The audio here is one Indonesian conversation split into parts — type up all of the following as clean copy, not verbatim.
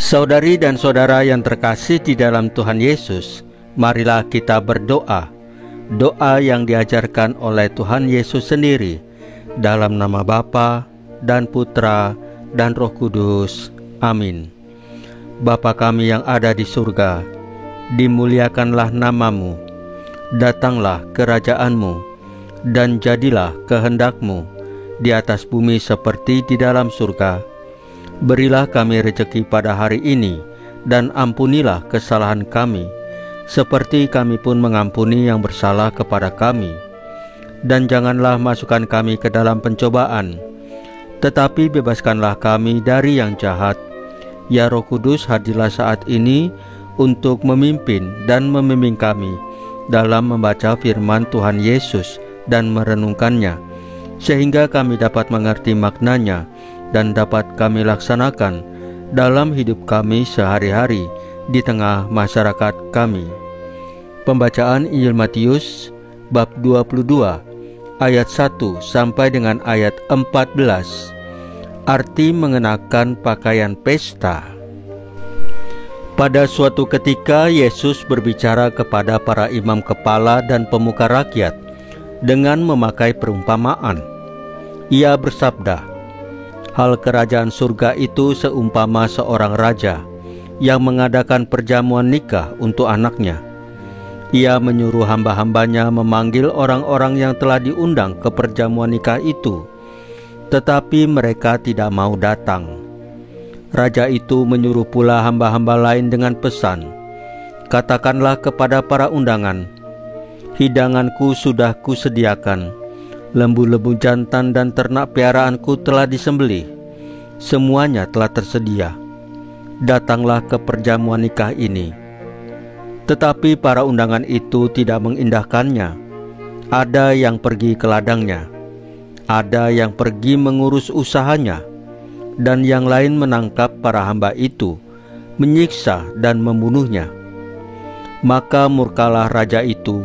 Saudari dan saudara yang terkasih di dalam Tuhan Yesus, marilah kita berdoa. Doa yang diajarkan oleh Tuhan Yesus sendiri, dalam nama Bapa dan Putra dan Roh Kudus. Amin. Bapa kami yang ada di surga, dimuliakanlah nama-Mu. Datanglah kerajaan-Mu, dan jadilah kehendak-Mu di atas bumi seperti di dalam surga. Berilah kami rezeki pada hari ini, dan ampunilah kesalahan kami, seperti kami pun mengampuni yang bersalah kepada kami. Dan janganlah masukkan kami ke dalam pencobaan, tetapi bebaskanlah kami dari yang jahat. Ya Roh Kudus, hadirlah saat ini untuk memimpin dan membimbing kami dalam membaca firman Tuhan Yesus dan merenungkannya, sehingga kami dapat mengerti maknanya dan dapat kami laksanakan dalam hidup kami sehari-hari di tengah masyarakat kami. Pembacaan Injil Matius bab 22 ayat 1 sampai dengan ayat 14. Arti mengenakan pakaian pesta. Pada suatu ketika Yesus berbicara kepada para imam kepala dan pemuka rakyat dengan memakai perumpamaan. Ia bersabda, "Hal kerajaan surga itu seumpama seorang raja yang mengadakan perjamuan nikah untuk anaknya. Ia menyuruh hamba-hambanya memanggil orang-orang yang telah diundang ke perjamuan nikah itu, tetapi mereka tidak mau datang. Raja itu menyuruh pula hamba-hamba lain dengan pesan, 'Katakanlah kepada para undangan, hidanganku sudah kusediakan. Lembu-lembu jantan dan ternak piaraanku telah disembelih. Semuanya telah tersedia. Datanglah ke perjamuan nikah ini.' Tetapi para undangan itu tidak mengindahkannya. Ada yang pergi ke ladangnya, ada yang pergi mengurus usahanya, dan yang lain menangkap para hamba itu, menyiksa dan membunuhnya. Maka murkalah raja itu.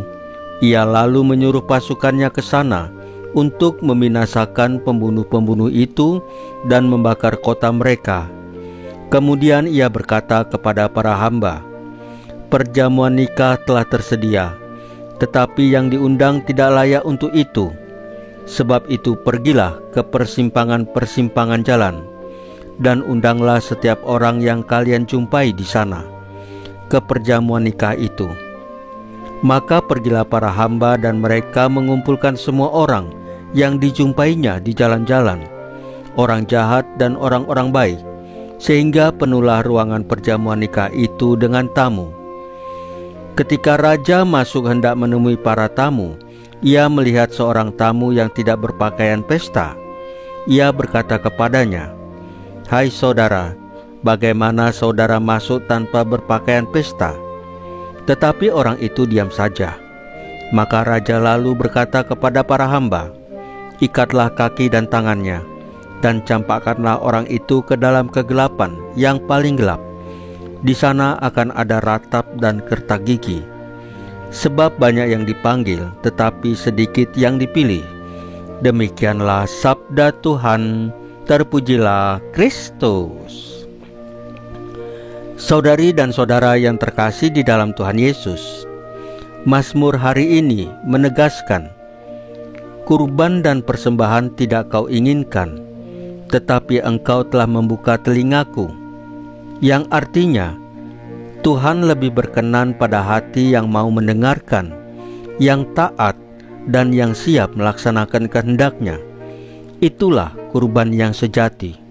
Ia lalu menyuruh pasukannya ke sana untuk membinasakan pembunuh-pembunuh itu dan membakar kota mereka. Kemudian ia berkata kepada para hamba, 'Perjamuan nikah telah tersedia, tetapi yang diundang tidak layak untuk itu. Sebab itu pergilah ke persimpangan-persimpangan jalan, dan undanglah setiap orang yang kalian jumpai di sana ke perjamuan nikah itu.' Maka pergilah para hamba dan mereka mengumpulkan semua orang yang dijumpainya di jalan-jalan, orang jahat dan orang-orang baik, sehingga penuhlah ruangan perjamuan nikah itu dengan tamu. Ketika raja masuk hendak menemui para tamu, ia melihat seorang tamu yang tidak berpakaian pesta. Ia berkata kepadanya, 'Hai saudara, bagaimana saudara masuk tanpa berpakaian pesta?' Tetapi orang itu diam saja. Maka raja lalu berkata kepada para hamba, 'Ikatlah kaki dan tangannya, dan campakkanlah orang itu ke dalam kegelapan yang paling gelap. Di sana akan ada ratap dan kertak gigi. Sebab banyak yang dipanggil, tetapi sedikit yang dipilih.' Demikianlah sabda Tuhan. Terpujilah Kristus." Saudari dan saudara yang terkasih di dalam Tuhan Yesus, Mazmur hari ini menegaskan, kurban dan persembahan tidak kau inginkan, tetapi engkau telah membuka telingaku. Yang artinya, Tuhan lebih berkenan pada hati yang mau mendengarkan, yang taat, dan yang siap melaksanakan kehendak-Nya. Itulah kurban yang sejati.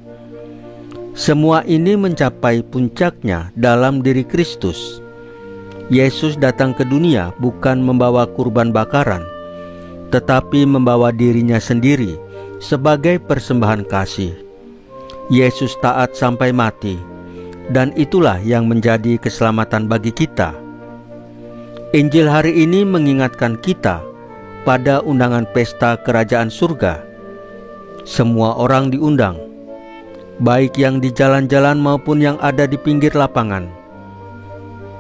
Semua ini mencapai puncaknya dalam diri Kristus. Yesus datang ke dunia bukan membawa kurban bakaran, tetapi membawa dirinya sendiri sebagai persembahan kasih. Yesus taat sampai mati, dan itulah yang menjadi keselamatan bagi kita. Injil hari ini mengingatkan kita pada undangan pesta kerajaan surga. Semua orang diundang, baik yang di jalan-jalan maupun yang ada di pinggir lapangan.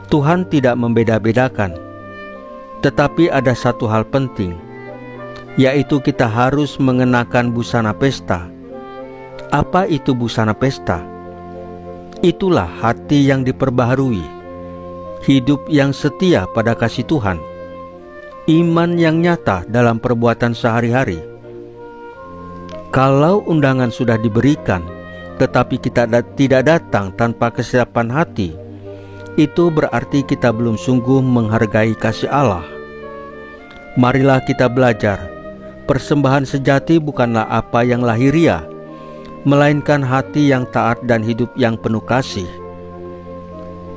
Tuhan tidak membeda-bedakan, tetapi ada satu hal penting, yaitu kita harus mengenakan busana pesta. Apa itu busana pesta? Itulah hati yang diperbaharui, hidup yang setia pada kasih Tuhan, iman yang nyata dalam perbuatan sehari-hari. Kalau undangan sudah diberikan, tetapi kita tidak datang tanpa kesiapan hati, itu berarti kita belum sungguh menghargai kasih Allah. Marilah kita belajar, persembahan sejati bukanlah apa yang lahiriah, melainkan hati yang taat dan hidup yang penuh kasih.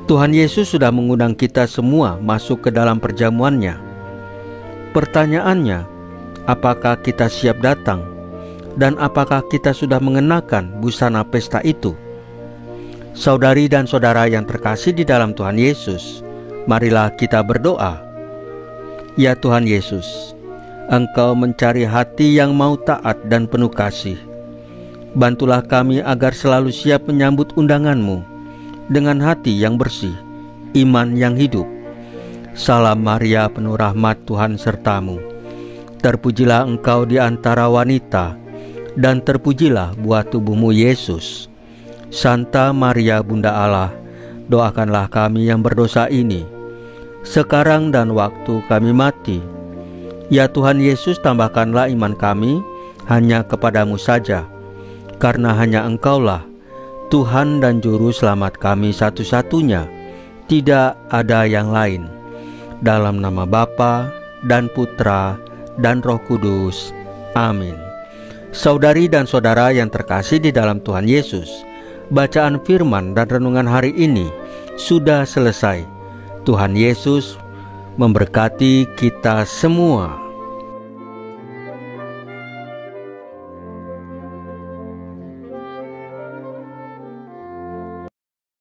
Tuhan Yesus sudah mengundang kita semua masuk ke dalam perjamuannya. Pertanyaannya, apakah kita siap datang? Dan apakah kita sudah mengenakan busana pesta itu? Saudari dan saudara yang terkasih di dalam Tuhan Yesus, marilah kita berdoa. Ya Tuhan Yesus, Engkau mencari hati yang mau taat dan penuh kasih. Bantulah kami agar selalu siap menyambut undangan-Mu dengan hati yang bersih, iman yang hidup. Salam Maria, penuh rahmat, Tuhan sertamu. Terpujilah Engkau di antara wanita, dan terpujilah buah tubuh-Mu Yesus. Santa Maria Bunda Allah, doakanlah kami yang berdosa ini, sekarang dan waktu kami mati. Ya Tuhan Yesus, tambahkanlah iman kami hanya kepadamu saja, karena hanya Engkaulah Tuhan dan Juru Selamat kami satu-satunya, tidak ada yang lain. Dalam nama Bapa dan Putra dan Roh Kudus. Amin. Saudari dan saudara yang terkasih di dalam Tuhan Yesus, bacaan firman dan renungan hari ini sudah selesai. Tuhan Yesus memberkati kita semua.